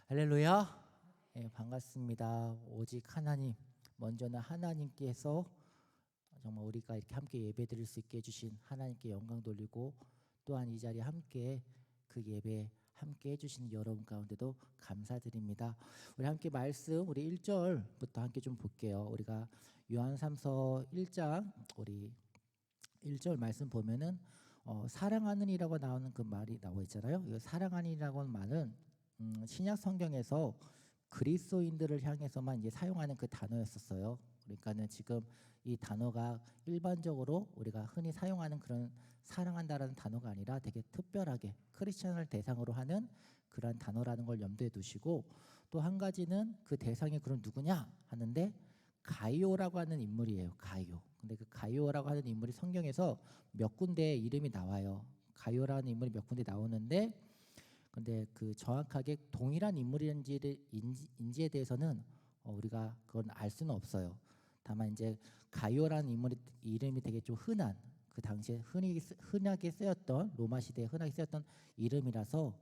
할렐루야. 예, 반갑습니다. 오직 하나님, 먼저는 하나님께서 정말 우리가 이렇게 함께 예배드릴 수 있게 해주신 하나님께 영광 돌리고, 또한 이 자리에 함께 그 예배 함께 해주시는 여러분 가운데도 감사드립니다. 우리 함께 말씀, 우리 1절부터 함께 좀 볼게요. 우리가 요한3서 1장 우리 1절 말씀 보면은 사랑하는이라고 나오는 그 말이 나와 있잖아요. 이 사랑하는이라고 하는 말은 신약 성경에서 그리스도인들을 향해서만 이제 사용하는 그 단어였었어요. 그러니까는 지금 이 단어가 일반적으로 우리가 흔히 사용하는 그런 사랑한다라는 단어가 아니라 되게 특별하게 크리스천을 대상으로 하는 그런 단어라는 걸 염두에 두시고, 또 한 가지는 그 대상이 그럼 누구냐 하는데 가이오라고 하는 인물이에요. 가이오. 근데 그 가이오라고 하는 인물이 성경에서 몇 군데 이름이 나와요. 가이오라는 인물이 몇 군데 나오는데, 근데 그 정확하게 동일한 인물인지에 대해서는 우리가 그건 알 수는 없어요. 다만 이제 가이오라는 인물의 이름이 되게 좀 흔한, 그 당시에 흔하게 쓰였던, 로마 시대에 흔하게 쓰였던 이름이라서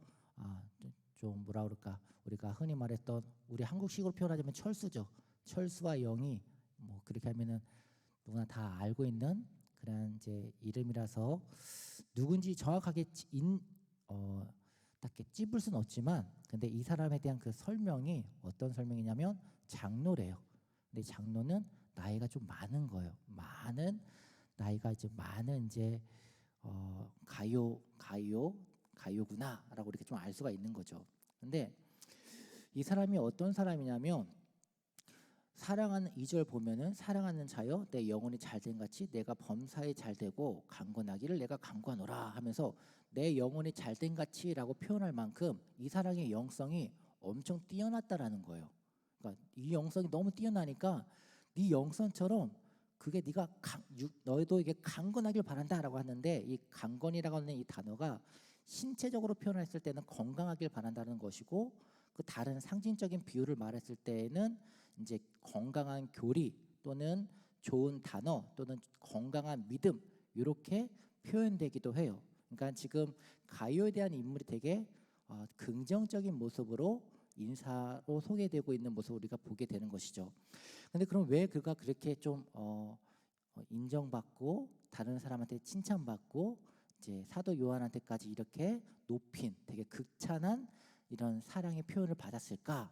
좀 뭐라 그럴까, 우리가 흔히 말했던, 우리 한국식으로 표현하자면 철수죠. 철수와 영이 뭐 그렇게 하면은 누구나 다 알고 있는 그런 이제 이름이라서 누군지 정확하게 딱히 찝을 수는 없지만, 근데 이 사람에 대한 그 설명이 어떤 설명이냐면 장로래요. 근데 장로는 나이가 좀 많은 거예요. 많은 나이가 이제 많은 이제 가요구나라고 이렇게 좀 알 수가 있는 거죠. 근데 이 사람이 어떤 사람이냐면, 사랑하는 2절 보면은 사랑하는 자여 내 영혼이 잘된 같이 내가 범사에 잘되고 강건하기를 내가 강구하노라 하면서 내 영혼이 잘된 같이라고 표현할 만큼 이 사랑의 영성이 엄청 뛰어났다라는 거예요. 그러니까 이 영성이 너무 뛰어나니까 네 영성처럼 그게 네가 너희도 이게 강건하길 바란다라고 하는데, 이 강건이라고 하는 이 단어가 신체적으로 표현했을 때는 건강하길 바란다는 것이고, 그 다른 상징적인 비유를 말했을 때는 이제 건강한 교리 또는 좋은 단어 또는 건강한 믿음, 이렇게 표현되기도 해요. 그러니까 지금 가요에 대한 인물이 되게 긍정적인 모습으로 인사로 소개되고 있는 모습을 우리가 보게 되는 것이죠. 근데 그럼 왜 그가 그렇게 좀 인정받고 다른 사람한테 칭찬받고 이제 사도 요한한테까지 이렇게 높인 되게 극찬한 이런 사랑의 표현을 받았을까?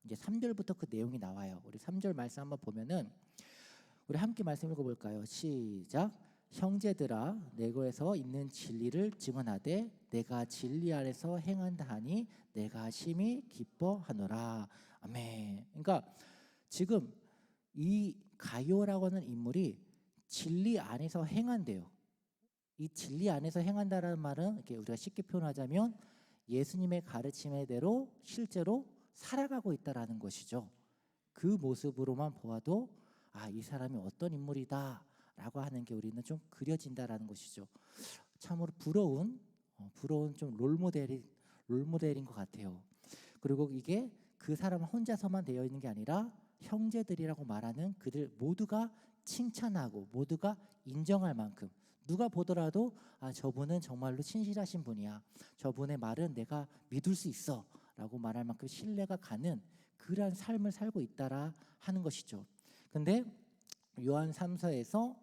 이제 3절부터 그 내용이 나와요. 우리 3절 말씀 한번 보면은 우리 함께 말씀 읽어볼까요? 시작. 형제들아 내게서 있는 진리를 증언하되 내가 진리 안에서 행한다 하니 내가 심히 기뻐하노라. 아멘. 그러니까 지금 이 가요라고 하는 인물이 진리 안에서 행한대요. 이 진리 안에서 행한다라는 말은 이렇게 우리가 쉽게 표현하자면 예수님의 가르침대로 실제로 살아가고 있다라는 것이죠. 그 모습으로만 보아도 이 사람이 어떤 인물이다라고 하는 게 우리는 좀 그려진다라는 것이죠. 참으로 부러운 좀 롤모델인 것 같아요. 그리고 이게 그 사람 혼자서만 되어 있는 게 아니라 형제들이라고 말하는 그들 모두가 칭찬하고 모두가 인정할 만큼, 누가 보더라도 저분은 정말로 신실하신 분이야, 저분의 말은 내가 믿을 수 있어 라고 말할 만큼 신뢰가 가는 그러한 삶을 살고 있다라 하는 것이죠. 근데 요한 3서에서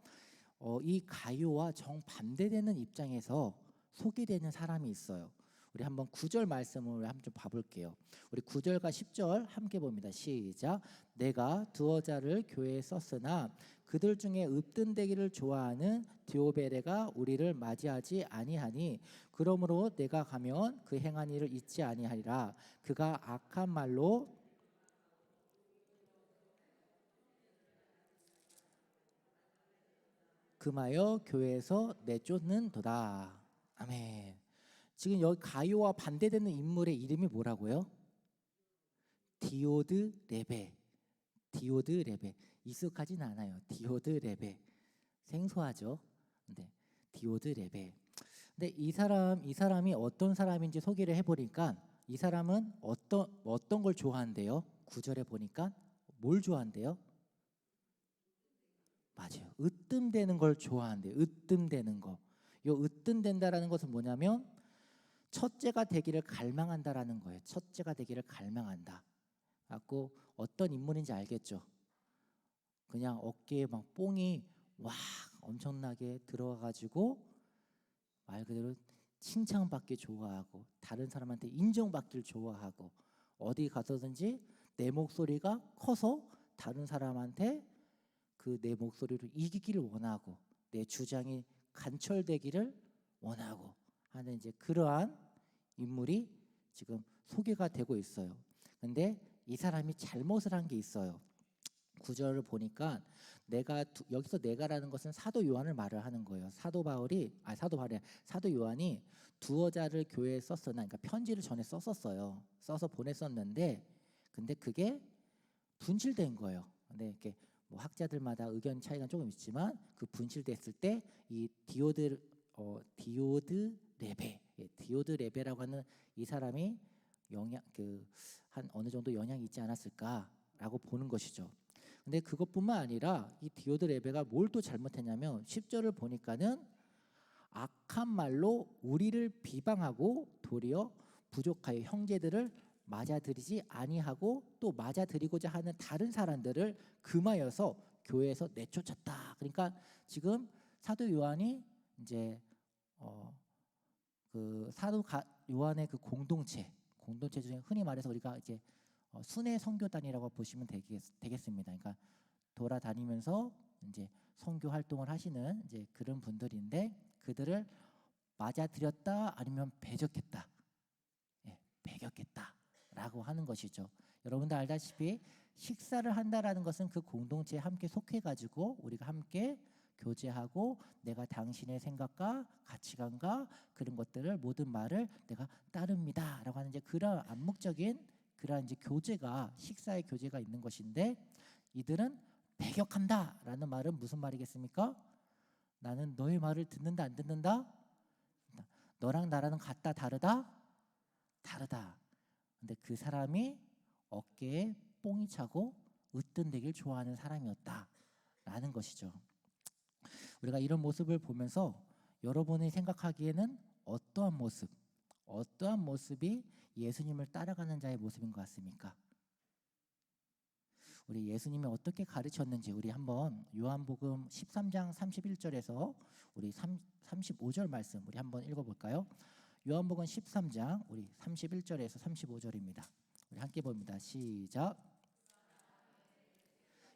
이 가요와 정반대되는 입장에서 소개되는 사람이 있어요. 우리 한번 9절 말씀을 한번 좀 봐볼게요. 우리 9절과 10절 함께 봅니다. 시작. 내가 두어 자를 교회에 썼으나 그들 중에 으뜸되기를 좋아하는 디오베레가 우리를 맞이하지 아니하니 그러므로 내가 가면 그 행한 일을 잊지 아니하리라. 그가 악한 말로 금하여 교회에서 내쫓는도다. 아멘. 지금 여기 가요와 반대되는 인물의 이름이 뭐라고요? 디오드 레베. 디오드 레베. 익숙하진 않아요. 디오드 레베. 생소하죠. 근데 디오드 레베. 근데 이 사람이 어떤 사람인지 소개를 해보니까, 이 사람은 어떤 걸 좋아한대요? 9절에 보니까 뭘 좋아한대요? 맞아요. 으뜸되는 걸 좋아한대요. 으뜸되는 거. 요 으뜸된다라는 것은 뭐냐면 첫째가 되기를 갈망한다라는 거예요. 첫째가 되기를 갈망한다. 갖고 어떤 인물인지 알겠죠? 그냥 어깨에 막 뽕이 와 엄청나게 들어가가지고 말 그대로 칭찬받기 좋아하고 다른 사람한테 인정받기를 좋아하고 어디 가서든지 내 목소리가 커서 다른 사람한테 그 내 목소리로 이기기를 원하고 내 주장이 관철되기를 원하고 하는 이제 그러한 인물이 지금 소개가 되고 있어요. 근데 이 사람이 잘못을 한 게 있어요. 구절을 보니까 여기서 내가라는 것은 사도 요한을 말을 하는 거예요. 사도 요한이 두어자를 교회에 썼으나 그러니까 편지를 전에 썼었어요. 써서 보냈었는데 근데 그게 분실된 거예요. 근데 이렇게 뭐 학자들마다 의견 차이가 조금 있지만 그 분실됐을 때 이 디오드 레베라고 하는 이 사람이 한 어느 정도 영향이 있지 않았을까라고 보는 것이죠. 근데 그것뿐만 아니라 이 디오드 레베가 뭘 또 잘못했냐면 10절을 보니까는 악한 말로 우리를 비방하고 도리어 부족하여 형제들을 맞아들이지 아니하고 또 맞아들이고자 하는 다른 사람들을 금하여서 교회에서 내쫓았다. 그러니까 지금 사도 요한이 이제 그 요한의 그 공동체 중에 흔히 말해서 우리가 이제 순회 선교단이라고 보시면 되겠습니다. 그러니까 돌아다니면서 이제 선교 활동을 하시는 이제 그런 분들인데 그들을 맞아들였다 아니면 배격했다. 예, 배격했다라고 하는 것이죠. 여러분들 알다시피 식사를 한다라는 것은 그 공동체에 함께 속해가지고 우리가 함께 교제하고 내가 당신의 생각과 가치관과 그런 것들을 모든 말을 내가 따릅니다라고 하는 이제 그런 암묵적인 그런 이제 식사의 교제가 있는 것인데 이들은 배격한다라는 말은 무슨 말이겠습니까? 나는 너의 말을 듣는다 안 듣는다? 너랑 나랑은 같다 다르다? 다르다. 근데 그 사람이 어깨에 뽕이 차고 으뜸되길 좋아하는 사람이었다라는 것이죠. 우리가 이런 모습을 보면서 여러분이 생각하기에는 어떠한 모습이 예수님을 따라가는 자의 모습인 것 같습니까? 우리 예수님이 어떻게 가르쳤는지 우리 한번 요한복음 13장 31절에서 우리 35절 말씀 우리 한번 읽어볼까요? 요한복음 13장 우리 31절에서 35절입니다. 우리 함께 봅니다. 시작.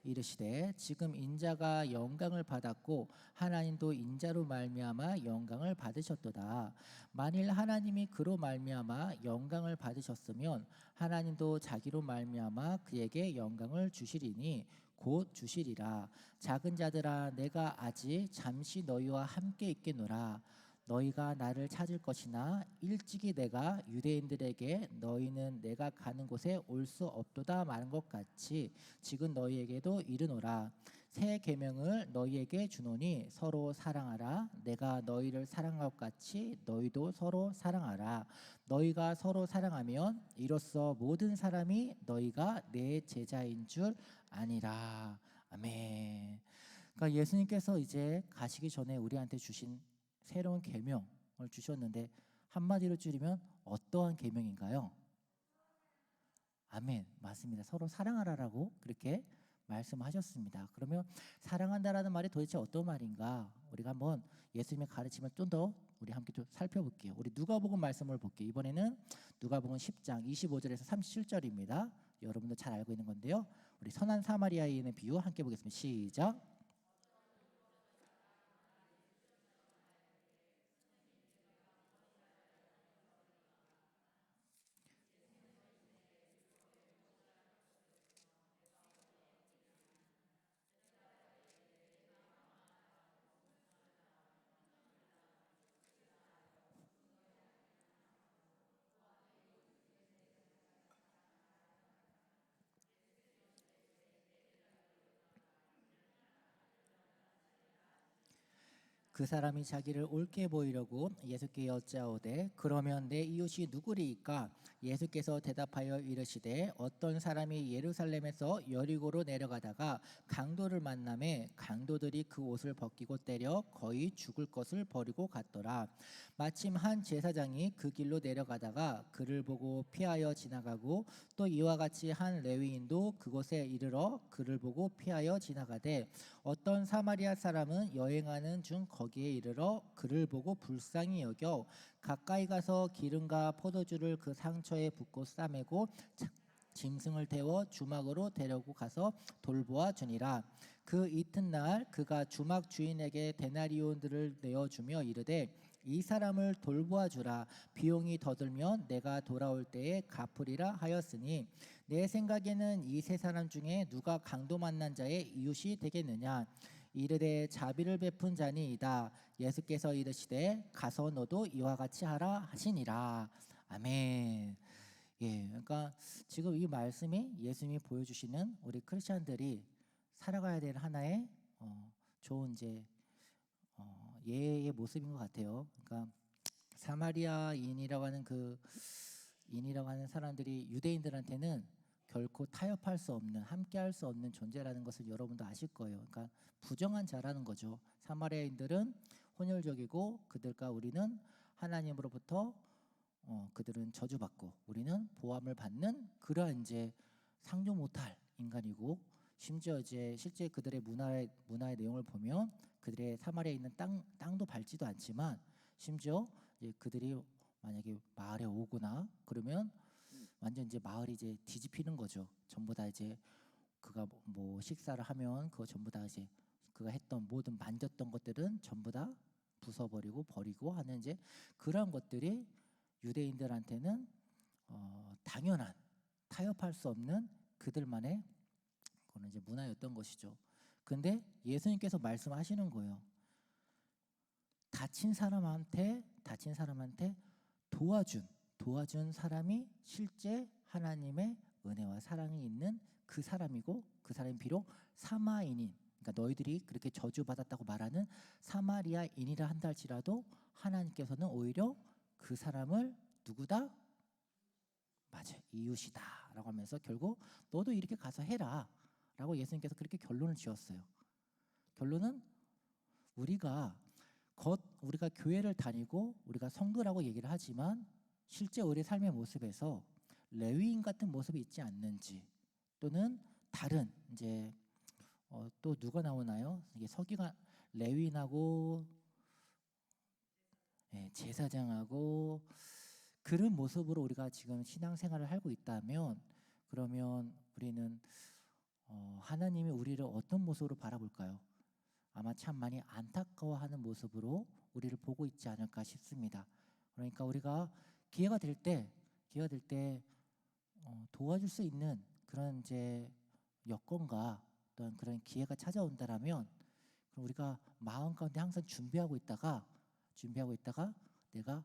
이르시되 지금 인자가 영광을 받았고 하나님도 인자로 말미암아 영광을 받으셨도다. 만일 하나님이 그로 말미암아 영광을 받으셨으면 하나님도 자기로 말미암아 그에게 영광을 주시리니 곧 주시리라. 작은 자들아 내가 아직 잠시 너희와 함께 있겠노라. 너희가 나를 찾을 것이나 일찍이 내가 유대인들에게 너희는 내가 가는 곳에 올 수 없도다 말한 것 같이 지금 너희에게도 이르노라. 새 계명을 너희에게 주노니 서로 사랑하라. 내가 너희를 사랑한 것 같이 너희도 서로 사랑하라. 너희가 서로 사랑하면 이로써 모든 사람이 너희가 내 제자인 줄 아니라. 아멘. 그러니까 예수님께서 이제 가시기 전에 우리한테 주신 새로운 계명을 주셨는데 한마디로 줄이면 어떠한 계명인가요? 아멘. 맞습니다. 서로 사랑하라라고 그렇게 말씀하셨습니다. 그러면 사랑한다라는 말이 도대체 어떤 말인가? 우리가 한번 예수님의 가르침을 좀 더 우리 함께 좀 살펴볼게요. 우리 누가복음 말씀을 볼게요. 이번에는 누가복음 10장 25절에서 37절입니다. 여러분도 잘 알고 있는 건데요. 우리 선한 사마리아인의 비유 함께 보겠습니다. 시작. 그 사람이 자기를 옳게 보이려고 예수께 여짜오되 그러면 내 이웃이 누구리이까? 예수께서 대답하여 이르시되 어떤 사람이 예루살렘에서 여리고로 내려가다가 강도를 만나매 강도들이 그 옷을 벗기고 때려 거의 죽을 것을 버리고 갔더라. 마침 한 제사장이 그 길로 내려가다가 그를 보고 피하여 지나가고 또 이와 같이 한 레위인도 그곳에 이르러 그를 보고 피하여 지나가되 어떤 사마리아 사람은 여행하는 중 거기에 이르러 그를 보고 불쌍히 여겨 가까이 가서 기름과 포도주를 그 상처에 붓고 싸매고 짐승을 태워 주막으로 데려고 가서 돌보아 주니라. 그 이튿날 그가 주막 주인에게 데나리온들을 내어주며 이르되 이 사람을 돌보아 주라. 비용이 더 들면 내가 돌아올 때에 갚으리라 하였으니 내 생각에는 이 세 사람 중에 누가 강도 만난 자의 이웃이 되겠느냐. 이르되 자비를 베푼 자니이다. 예수께서 이르시되 가서 너도 이와 같이 하라 하시니라. 아멘. 예, 그러니까 지금 이 말씀이 예수님이 보여주시는 우리 크리스천들이 살아가야 될 하나의 좋은 이제 예의 모습인 것 같아요. 그러니까 사마리아인이라고 하는 인이라고 하는 사람들이 유대인들한테는 결코 타협할 수 없는, 함께할 수 없는 존재라는 것을 여러분도 아실 거예요. 그러니까 부정한 자라는 거죠. 사마리아인들은 혼혈적이고 그들과 우리는 하나님으로부터 그들은 저주받고 우리는 보함을 받는 그러한 이제 상종 못할 인간이고, 심지어 이제 실제 그들의 문화의 내용을 보면 그들의 사마리아에 있는 땅도 밟지도 않지만 심지어 이제 그들이 만약에 마을에 오거나 그러면 완전 이제 마을이 이제 뒤집히는 거죠. 전부 다 이제 그가 뭐 식사를 하면 그거 전부 다 이제 그가 했던 모든 만졌던 것들은 전부 다 부숴버리고 버리고 하는 이제 그런 것들이 유대인들한테는 당연한 타협할 수 없는 그들만의 그런 이제 문화였던 것이죠. 근데 예수님께서 말씀하시는 거예요. 다친 사람한테 도와준 사람이 실제 하나님의 은혜와 사랑이 있는 그 사람이고, 그 사람이 비록 사마인인, 그러니까 너희들이 그렇게 저주받았다고 말하는 사마리아인이라 한다 할지라도 하나님께서는 오히려 그 사람을 누구다? 맞아요, 이웃이다 라고 하면서 결국 너도 이렇게 가서 해라 라고 예수님께서 그렇게 결론을 지었어요. 결론은 우리가 교회를 다니고 우리가 성도라고 얘기를 하지만 실제 우리 삶의 모습에서 레위인 같은 모습이 있지 않는지, 또는 다른 이제 또 누가 나오나요? 이게 서기관, 레위인하고 제사장하고 그런 모습으로 우리가 지금 신앙생활을 하고 있다면, 그러면 우리는 하나님이 우리를 어떤 모습으로 바라볼까요? 아마 참 많이 안타까워하는 모습으로 우리를 보고 있지 않을까 싶습니다. 그러니까 우리가 기회가 될 때 도와줄 수 있는 그런 이제 여건과 또한 그런 기회가 찾아온다라면, 그럼 우리가 마음 가운데 항상 준비하고 있다가 내가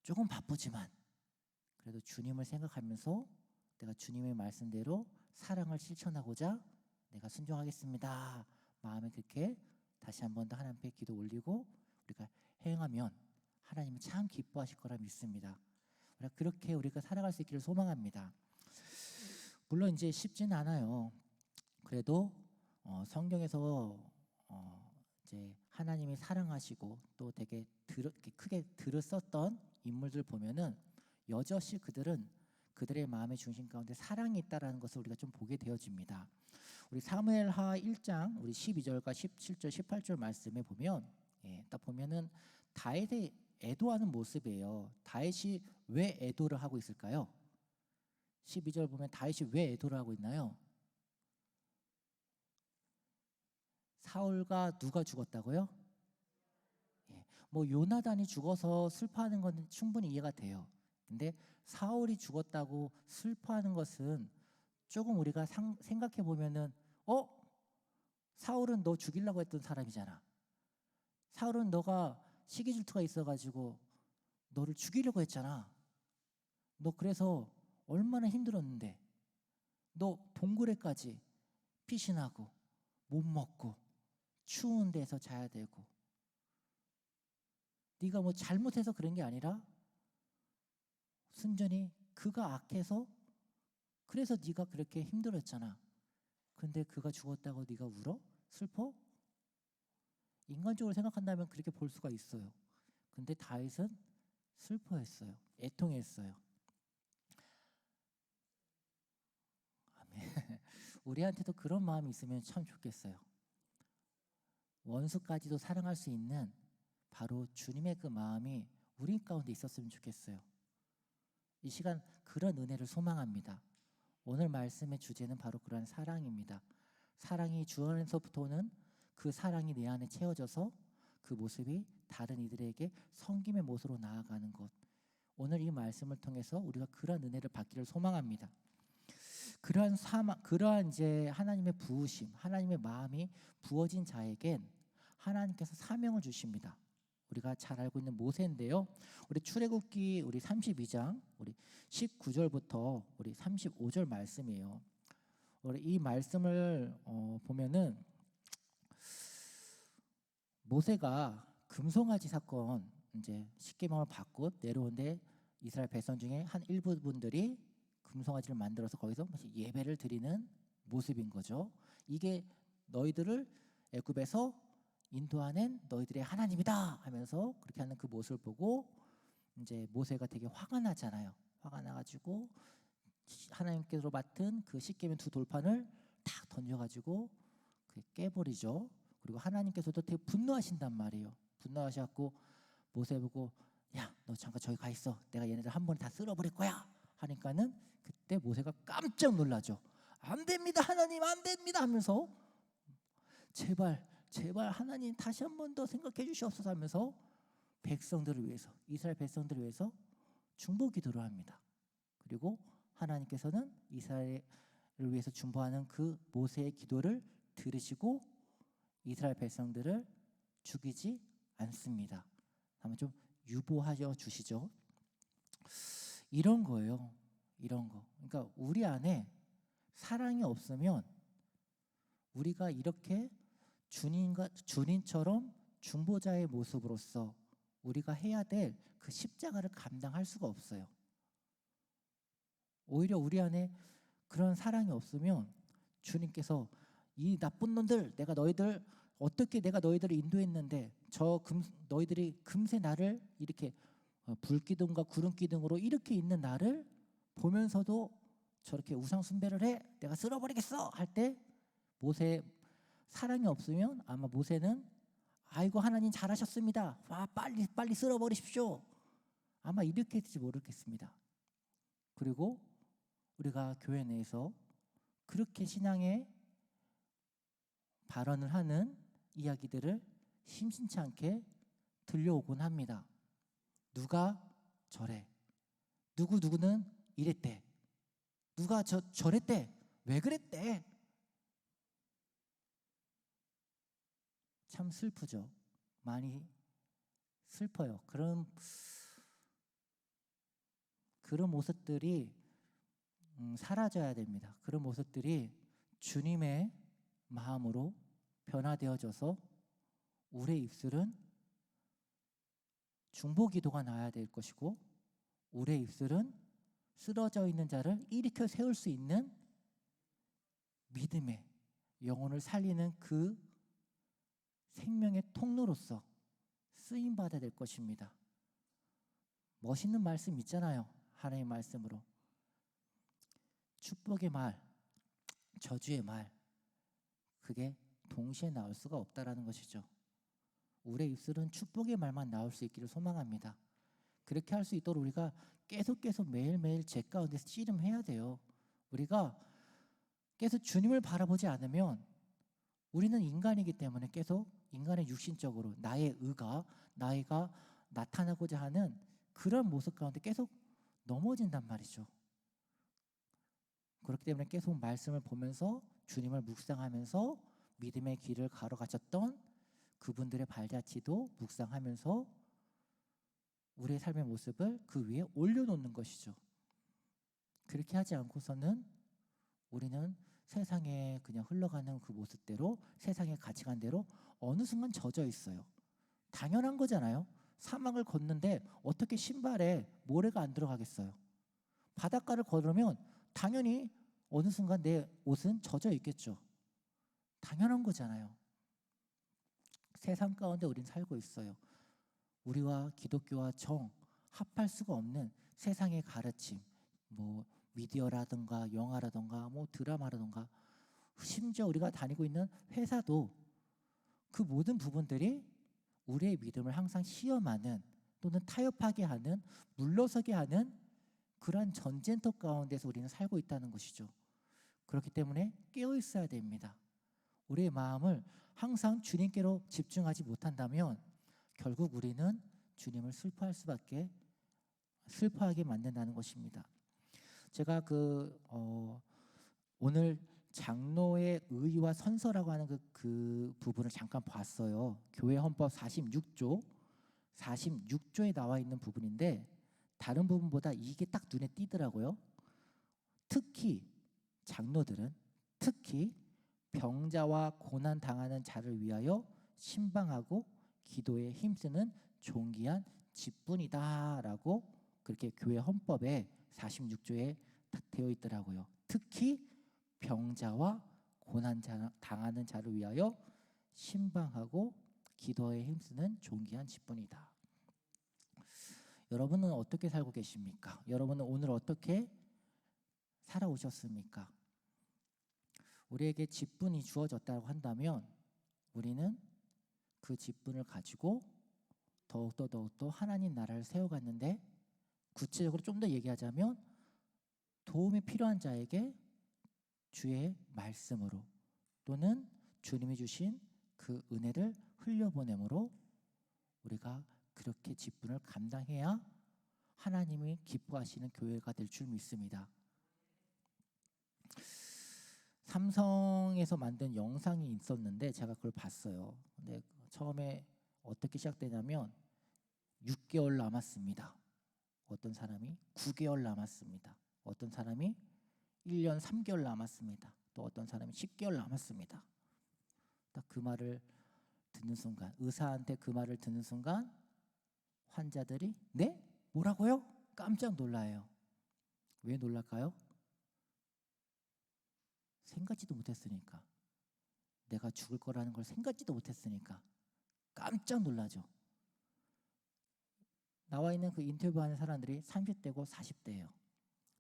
조금 바쁘지만 그래도 주님을 생각하면서 내가 주님의 말씀대로 사랑을 실천하고자 내가 순종하겠습니다. 마음에 그렇게 다시 한 번 더 하나님 앞에 기도 올리고 우리가 행하면 하나님이 참 기뻐하실 거라 믿습니다. 그렇게 우리가 살아갈 수 있기를 소망합니다. 물론 이제 쉽지는 않아요. 그래도 성경에서 이제 하나님이 사랑하시고 또 되게 크게 들었었던 인물들 보면은 여럿이 그들의 마음의 중심 가운데 사랑이 있다라는 것을 우리가 좀 보게 되어집니다. 우리 사무엘하 1장 우리 12절과 17절 18절 말씀에 보면 딱 보면은 다윗이 애도하는 모습이에요. 다윗이 왜 애도를 하고 있을까요? 12절 보면 다윗이 왜 애도를 하고 있나요? 사울과 누가 죽었다고요? 뭐 요나단이 죽어서 슬퍼하는 건 충분히 이해가 돼요. 근데 사울이 죽었다고 슬퍼하는 것은 조금 우리가 생각해 보면은 사울은 너 죽이려고 했던 사람이잖아. 사울은 너가 시기 질투가 있어가지고 너를 죽이려고 했잖아. 너 그래서 얼마나 힘들었는데, 너 동굴에까지 피신하고 못 먹고 추운 데서 자야 되고, 네가 뭐 잘못해서 그런 게 아니라 순전히 그가 악해서 그래서 네가 그렇게 힘들었잖아. 근데 그가 죽었다고 네가 울어? 슬퍼? 인간적으로 생각한다면 그렇게 볼 수가 있어요. 근데 다윗은 슬퍼했어요. 애통했어요. 아멘. 우리한테도 그런 마음이 있으면 참 좋겠어요. 원수까지도 사랑할 수 있는 바로 주님의 그 마음이 우리 가운데 있었으면 좋겠어요. 이 시간 그런 은혜를 소망합니다. 오늘 말씀의 주제는 바로 그러한 사랑입니다. 사랑이 주 안에서부터 오는 그 사랑이 내 안에 채워져서 그 모습이 다른 이들에게 섬김의 모습으로 나아가는 것. 오늘 이 말씀을 통해서 우리가 그러한 은혜를 받기를 소망합니다. 그러한 이제 하나님의 부으심, 하나님의 마음이 부어진 자에겐 하나님께서 사명을 주십니다. 우리가 잘 알고 있는 모세인데요. 우리 출애굽기 우리 32장 우리 19절부터 우리 35절 말씀이에요. 우리 이 말씀을 보면은 모세가 금송아지 사건 이제 십계명을 받고 내려오는데 이스라엘 백성 중에 한 일부 분들이 금송아지를 만들어서 거기서 예배를 드리는 모습인 거죠. 이게 너희들을 애굽에서 인도하는 너희들의 하나님이다 하면서 그렇게 하는 그 모습을 보고 이제 모세가 되게 화가 나잖아요. 화가 나가지고 하나님께서 맡은 그 십계명 두 돌판을 탁 던져가지고 깨버리죠. 그리고 하나님께서도 되게 분노하신단 말이에요. 분노하셔갖고 모세 보고 야, 너 잠깐 저기 가 있어. 내가 얘네들 한 번에 다 쓸어버릴 거야. 하니까는 그때 모세가 깜짝 놀라죠. 안 됩니다, 하나님, 안 됩니다 하면서 제발 하나님 다시 한 번 더 생각해 주시옵소서 하면서 백성들을 위해서, 이스라엘 백성들을 위해서 중보 기도를 합니다. 그리고 하나님께서는 이스라엘을 위해서 중보하는 그 모세의 기도를 들으시고 이스라엘 백성들을 죽이지 않습니다. 한번 좀 유보하여 주시죠. 이런 거예요. 이런 거. 그러니까 우리 안에 사랑이 없으면 우리가 이렇게 주님처럼 중보자의 모습으로서 우리가 해야 될 그 십자가를 감당할 수가 없어요. 오히려 우리 안에 그런 사랑이 없으면 주님께서 이 나쁜 놈들, 내가 너희들을 인도했는데 너희들이 금세 나를 이렇게 불기둥과 구름기둥으로 이렇게 있는 나를 보면서도 저렇게 우상 숭배를 해, 내가 쓸어버리겠어 할 때 모세 사랑이 없으면 아마 모세는 아이고 하나님 잘하셨습니다. 와 빨리 쓸어버리십시오. 아마 이렇게 했을지 모르겠습니다. 그리고 우리가 교회 내에서 그렇게 신앙의 발언을 하는 이야기들을 심심치 않게 들려오곤 합니다. 누가 저래, 누구는 이랬대, 누가 저랬대, 왜 그랬대. 참 슬프죠. 많이 슬퍼요. 그런 모습들이 사라져야 됩니다. 그런 모습들이 주님의 마음으로 변화되어져서 우리의 입술은 중보기도가 나야 될 것이고 우리의 입술은 쓰러져 있는 자를 일으켜 세울 수 있는 믿음의 영혼을 살리는 그 생명의 통로로서 쓰임받아야 될 것입니다. 멋있는 말씀 있잖아요. 하나님의 말씀으로 축복의 말, 저주의 말, 그게 동시에 나올 수가 없다라는 것이죠. 우리의 입술은 축복의 말만 나올 수 있기를 소망합니다. 그렇게 할 수 있도록 우리가 계속 매일매일 제 가운데서 씨름해야 돼요. 우리가 계속 주님을 바라보지 않으면 우리는 인간이기 때문에 계속 인간의 육신적으로 나의 의가 나이가 나타나고자 하는 그런 모습 가운데 계속 넘어진단 말이죠. 그렇기 때문에 계속 말씀을 보면서 주님을 묵상하면서 믿음의 길을 가로가셨던 그분들의 발자취도 묵상하면서 우리의 삶의 모습을 그 위에 올려놓는 것이죠. 그렇게 하지 않고서는 우리는 세상에 그냥 흘러가는 그 모습대로 세상의 가치관대로 어느 순간 젖어 있어요. 당연한 거잖아요. 사막을 걷는데 어떻게 신발에 모래가 안 들어가겠어요? 바닷가를 걸으면 당연히 어느 순간 내 옷은 젖어 있겠죠. 당연한 거잖아요. 세상 가운데 우린 살고 있어요. 우리와 기독교와 정 합할 수가 없는 세상의 가르침, 뭐 미디어라든가 영화라든가 뭐 드라마라든가 심지어 우리가 다니고 있는 회사도 그 모든 부분들이 우리의 믿음을 항상 시험하는 또는 타협하게 하는 물러서게 하는 그러한 전쟁터 가운데서 우리는 살고 있다는 것이죠. 그렇기 때문에 깨어 있어야 됩니다. 우리의 마음을 항상 주님께로 집중하지 못한다면 결국 우리는 주님을 슬퍼하게 만든다는 것입니다. 제가 오늘 장로의 의와 선서라고 하는 그 부분을 잠깐 봤어요. 교회 헌법 46조에 나와 있는 부분인데 다른 부분보다 이게 딱 눈에 띄더라고요. 특히 장로들은 특히 병자와 고난 당하는 자를 위하여 신방하고 기도에 힘쓰는 존귀한 직분이다라고 그렇게 교회 헌법에 46조에 되어 있더라고요. 특히 병자와 고난 당하는 자를 위하여 신방하고 기도에 힘쓰는 존귀한 직분이다. 여러분은 어떻게 살고 계십니까? 여러분은 오늘 어떻게 살아오셨습니까? 우리에게 직분이 주어졌다고 한다면 우리는 그 직분을 가지고 더욱더 하나님 나라를 세워갔는데 구체적으로 좀 더 얘기하자면 도움이 필요한 자에게 주의 말씀으로 또는 주님이 주신 그 은혜를 흘려보내므로 우리가 그렇게 직분을 감당해야 하나님이 기뻐하시는 교회가 될 줄 믿습니다. 삼성에서 만든 영상이 있었는데 제가 그걸 봤어요. 근데 처음에 어떻게 시작되냐면 6개월 남았습니다. 어떤 사람이 9개월 남았습니다. 어떤 사람이 1년 3개월 남았습니다. 또 어떤 사람이 10개월 남았습니다. 딱 그 말을 듣는 순간, 의사한테 그 말을 듣는 순간 환자들이 네? 뭐라고요? 깜짝 놀라요. 왜 놀랄까요? 생각지도 못했으니까. 내가 죽을 거라는 걸 생각지도 못했으니까 깜짝 놀라죠. 나와 있는 그 인터뷰하는 사람들이 30대고 40대예요.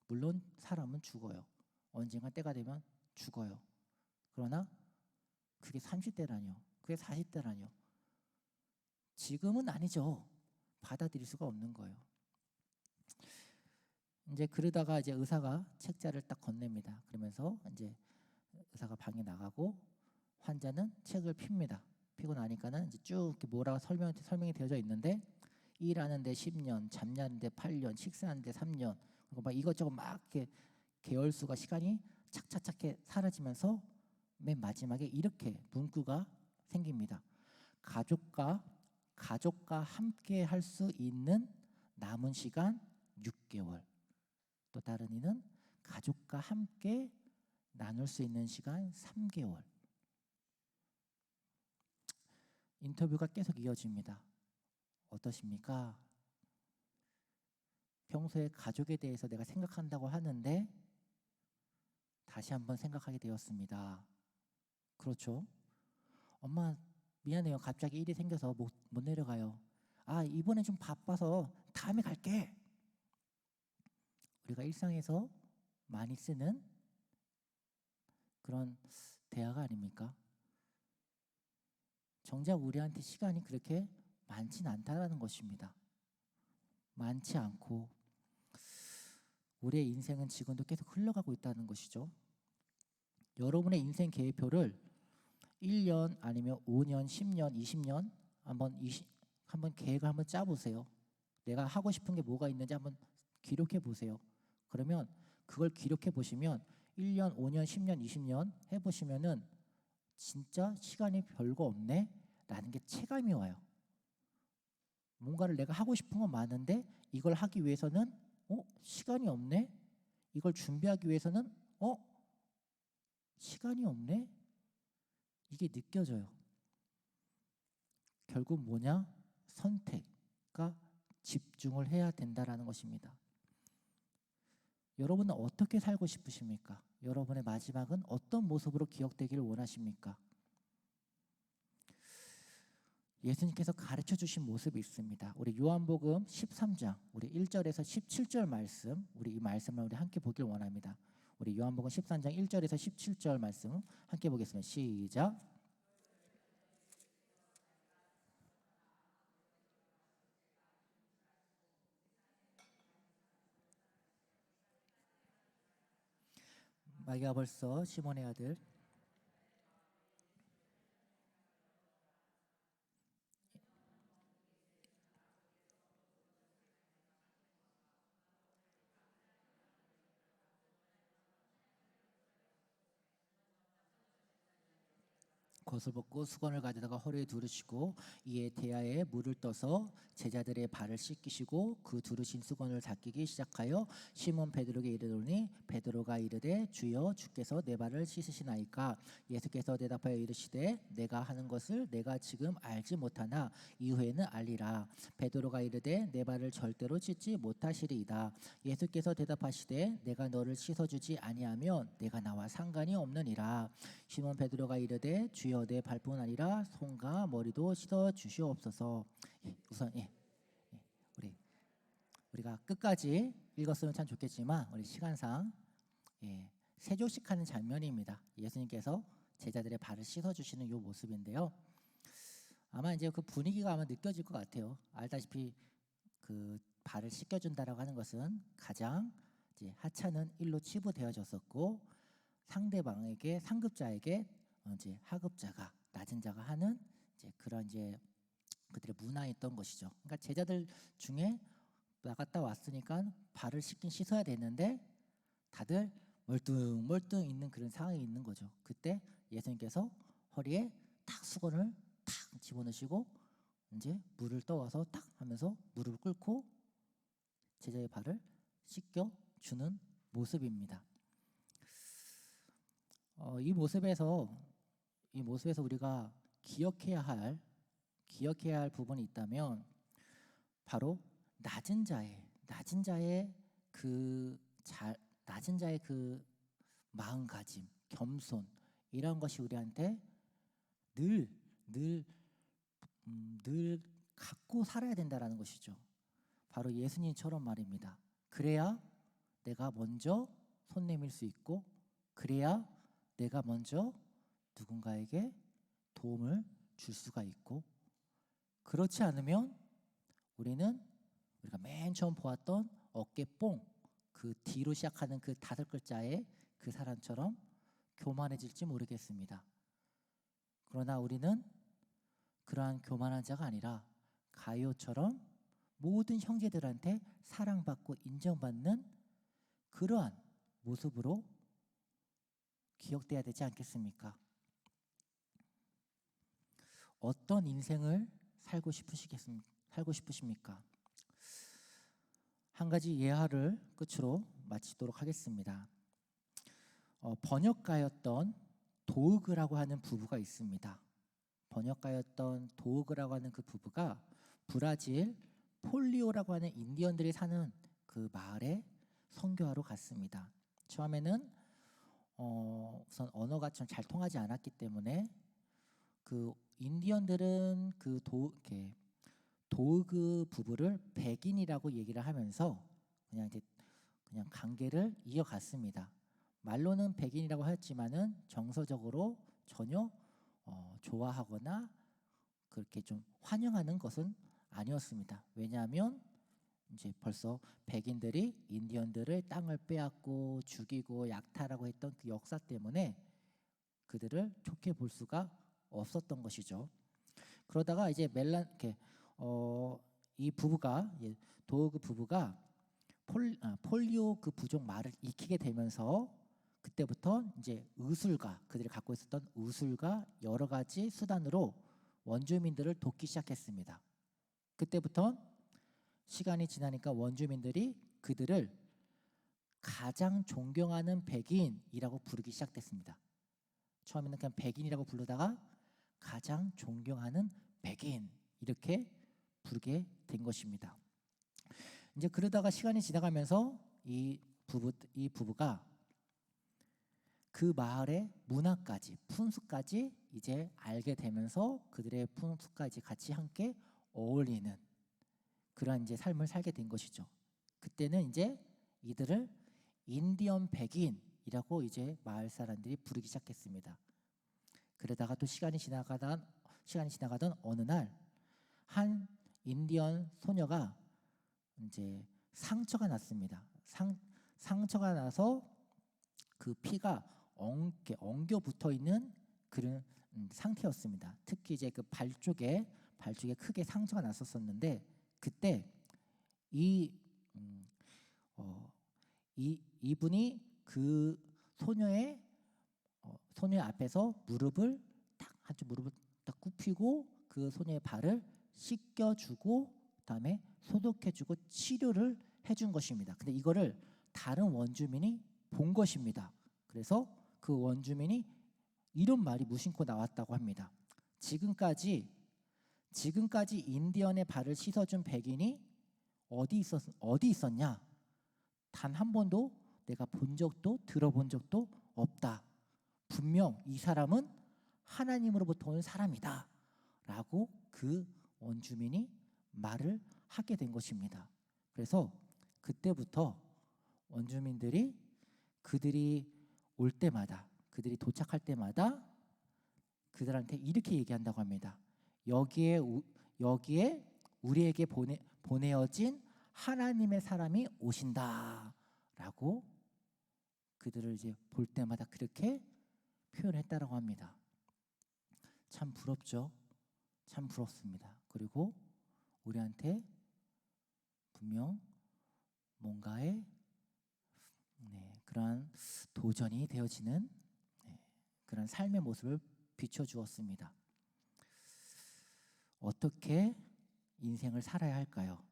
물론 사람은 죽어요. 언젠가 때가 되면 죽어요. 그러나 그게 30대라뇨. 그게 40대라뇨. 지금은 아니죠. 받아들일 수가 없는 거예요. 이제 그러다가 이제 의사가 책자를 딱 건넵니다. 그러면서 이제 의사가 방에 나가고 환자는 책을 핍니다. 피고 나니까는 이제 쭉 이렇게 뭐라고 설명이 되어져 있는데 일하는데 10년, 잠자는데 8년, 식사하는데 3년, 그리고 막 이것저것 막 이렇게 계열수가 시간이 착착착 사라지면서 맨 마지막에 이렇게 문구가 생깁니다. 가족과 함께 할 수 있는 남은 시간 6개월. 또 다른 이는 가족과 함께 나눌 수 있는 시간 3개월. 인터뷰가 계속 이어집니다. 어떠십니까? 평소에 가족에 대해서 내가 생각한다고 하는데 다시 한번 생각하게 되었습니다. 그렇죠? 엄마 미안해요. 갑자기 일이 생겨서 못 내려가요. 아, 이번에 좀 바빠서 다음에 갈게. 우리가 일상에서 많이 쓰는 그런 대화가 아닙니까? 정작 우리한테 시간이 그렇게 많지는 않다는 것입니다. 많지 않고 우리의 인생은 지금도 계속 흘러가고 있다는 것이죠. 여러분의 인생 계획표를 1년 아니면 5년, 10년, 20년 한번 계획을 한번 짜보세요. 내가 하고 싶은 게 뭐가 있는지 한번 기록해 보세요. 그러면 그걸 기록해 보시면 1년, 5년, 10년, 20년 해보시면은 진짜 시간이 별거 없네 라는 게 체감이 와요. 뭔가를 내가 하고 싶은 건 많은데 이걸 하기 위해서는 시간이 없네. 이걸 준비하기 위해서는 시간이 없네. 이게 느껴져요. 결국 뭐냐? 선택과 집중을 해야 된다라는 것입니다. 여러분은 어떻게 살고 싶으십니까? 여러분의 마지막은 어떤 모습으로 기억되기를 원하십니까? 예수님께서 가르쳐 주신 모습이 있습니다. 우리 요한복음 13장 우리 1절에서 17절 말씀, 우리 이 말씀을 우리 함께 보길 원합니다. 우리 요한복음 13장 1절에서 17절 말씀 함께 보겠습니다. 시작. 마귀가 벌써 시몬의 아들 겉을 벗고 수건을 가져다가 허리에 두르시고 이에 대야에 물을 떠서 제자들의 발을 씻기시고 그 두르신 수건을 닦이기 시작하여 시몬 베드로에게 이르노니 베드로가 이르되 주여 주께서 내 발을 씻으시나이까? 예수께서 대답하여 이르시되 내가 하는 것을 내가 지금 알지 못하나 이후에는 알리라. 베드로가 이르되 내 발을 절대로 씻지 못하시리이다. 예수께서 대답하시되 내가 너를 씻어주지 아니하면 내가 나와 상관이 없느니라. 시몬 베드로가 이르되 주여 내 발뿐 아니라 손과 머리도 씻어 주시옵소서. 우선 우리가 끝까지 읽었으면 참 좋겠지만 우리 시간상 세조식하는 장면입니다. 예수님께서 제자들의 발을 씻어 주시는 이 모습인데요. 아마 이제 그 분위기가 아마 느껴질 것 같아요. 알다시피 그 발을 씻겨준다라고 하는 것은 가장 이제 하찮은 일로 치부되어졌었고 상대방에게 상급자에게 이제 하급자가 낮은 자가 하는 이제 그런 이제 그들의 문화였던 것이죠. 그러니까 제자들 중에 나갔다 왔으니까 발을 씻긴 씻어야 되는데 다들 멀뚱멀뚱 있는 그런 상황이 있는 거죠. 그때 예수님께서 허리에 탁 수건을 탁 집어넣으시고 이제 물을 떠와서 탁 하면서 무릎을 꿇고 제자의 발을 씻겨 주는 모습입니다. 이 모습에서 우리가 기억해야 할 부분이 있다면 바로 낮은 자의 그 마음가짐, 겸손 이런 것이 우리한테 늘 갖고 살아야 된다라는 것이죠. 바로 예수님처럼 말입니다. 그래야 내가 먼저 손 내밀 수 있고 그래야 내가 먼저 누군가에게 도움을 줄 수가 있고 그렇지 않으면 우리가 맨 처음 보았던 어깨뽕 그 뒤로 시작하는 그 5글자의 그 사람처럼 교만해질지 모르겠습니다. 그러나 우리는 그러한 교만한 자가 아니라 가룟처럼 모든 형제들한테 사랑받고 인정받는 그러한 모습으로 기억돼야 되지 않겠습니까? 어떤 인생을 살고 싶으십니까? 한 가지 예화를 끝으로 마치도록 하겠습니다. 번역가였던 도으그라고 하는 부부가 있습니다. 번역가였던 도으그라고 하는 그 부부가 브라질 폴리오라고 하는 인디언들이 사는 그 마을에 선교하러 갔습니다. 처음에는 우선 언어가 좀 잘 통하지 않았기 때문에 그 인디언들은 그 도으그 부부를 백인이라고 얘기를 하면서 그냥 관계를 이어갔습니다. 말로는 백인이라고 하였지만은 정서적으로 전혀 좋아하거나 그렇게 좀 환영하는 것은 아니었습니다. 왜냐하면 이제 벌써 백인들이 인디언들을 땅을 빼앗고 죽이고 약탈하고 했던 그 역사 때문에 그들을 좋게 볼 수가 없었던 것이죠. 그러다가 이제 이 부부가 도어그 부부가 폴리오 그 부족 말을 익히게 되면서 그때부터 이제 그들이 갖고 있었던 의술과 여러 가지 수단으로 원주민들을 돕기 시작했습니다. 그때부터 시간이 지나니까 원주민들이 그들을 가장 존경하는 백인이라고 부르기 시작됐습니다. 처음에는 그냥 백인이라고 부르다가 가장 존경하는 백인 이렇게 부르게 된 것입니다. 이제 그러다가 시간이 지나가면서 이 부부가 그 마을의 문화까지, 풍습까지 이제 알게 되면서 그들의 풍습까지 같이 함께 어울리는 그런 이제 삶을 살게 된 것이죠. 그때는 이제 이들을 인디언 백인이라고 이제 마을 사람들이 부르기 시작했습니다. 그러다가 또 시간이 지나가던 어느 날 한 인디언 소녀가 이제 상처가 났습니다. 상처가 나서 그 피가 엉겨 붙어 있는 그런 상태였습니다. 특히 이제 그 발 쪽에 크게 상처가 났었는데 그때 이분이 그 소녀의 앞에서 한쪽 무릎을 딱 굽히고 그 소녀의 발을 씻겨주고 그다음에 소독해주고 치료를 해준 것입니다. 근데 이거를 다른 원주민이 본 것입니다. 그래서 그 원주민이 이런 말이 무심코 나왔다고 합니다. 지금까지 인디언의 발을 씻어준 백인이 어디 있었냐? 단 한 번도 내가 본 적도 들어본 적도 없다. 분명 이 사람은 하나님으로부터 온 사람이다 라고 그 원주민이 말을 하게 된 것입니다. 그래서 그때부터 원주민들이 그들이 올 때마다, 그들이 도착할 때마다 그들한테 이렇게 얘기한다고 합니다. 여기에 우리에게 보내어진 하나님의 사람이 오신다 라고 그들을 이제 볼 때마다 그렇게 표현했다라고 합니다. 참 부럽죠. 참 부럽습니다. 그리고 우리한테 분명 뭔가의 그러한 도전이 되어지는 그런 삶의 모습을 비춰주었습니다. 어떻게 인생을 살아야 할까요?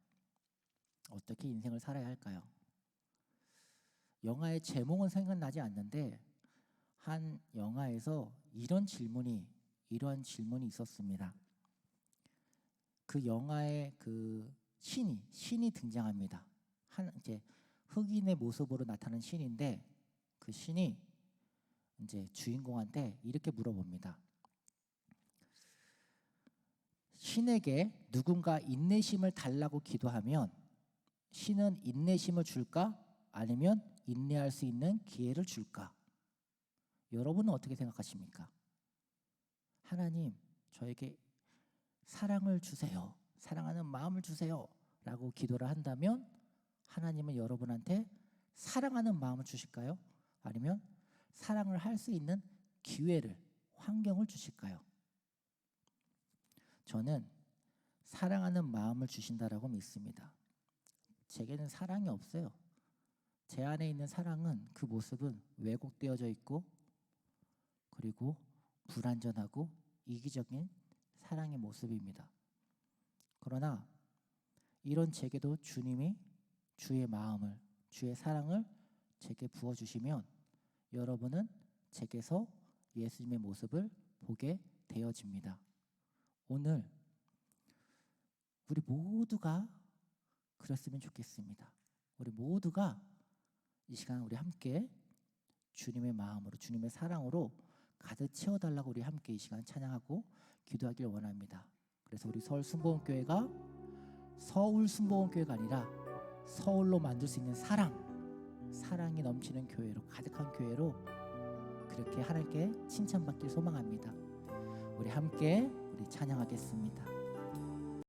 어떻게 인생을 살아야 할까요? 영화의 제목은 생각나지 않는데 한 영화에서 이러한 질문이 있었습니다. 그 영화에 그 신이 등장합니다. 이제 흑인의 모습으로 나타난 신인데 그 신이 이제 주인공한테 이렇게 물어봅니다. 신에게 누군가 인내심을 달라고 기도하면 신은 인내심을 줄까? 아니면 인내할 수 있는 기회를 줄까? 여러분은 어떻게 생각하십니까? 하나님, 저에게 사랑을 주세요. 사랑하는 마음을 주세요. 라고 기도를 한다면 하나님은 여러분한테 사랑하는 마음을 주실까요? 아니면 사랑을 할 수 있는 기회를, 환경을 주실까요? 저는 사랑하는 마음을 주신다라고 믿습니다. 제게는 사랑이 없어요. 제 안에 있는 사랑은 그 모습은 왜곡되어져 있고 그리고 불완전하고 이기적인 사랑의 모습입니다. 그러나 이런 제게도 주님이 주의 마음을, 주의 사랑을 제게 부어주시면 여러분은 제게서 예수님의 모습을 보게 되어집니다. 오늘 우리 모두가 그랬으면 좋겠습니다. 우리 모두가 이 시간 우리 함께 주님의 마음으로, 주님의 사랑으로 가득 채워달라고 우리 함께 이 시간 찬양하고 기도하길 원합니다. 그래서 우리 서울 순복음교회가 서울 순복음교회가 아니라 서울로 만들 수 있는 사랑이 넘치는 교회로, 가득한 교회로 그렇게 하나님께 칭찬받길 소망합니다. 우리 함께 찬양하겠습니다.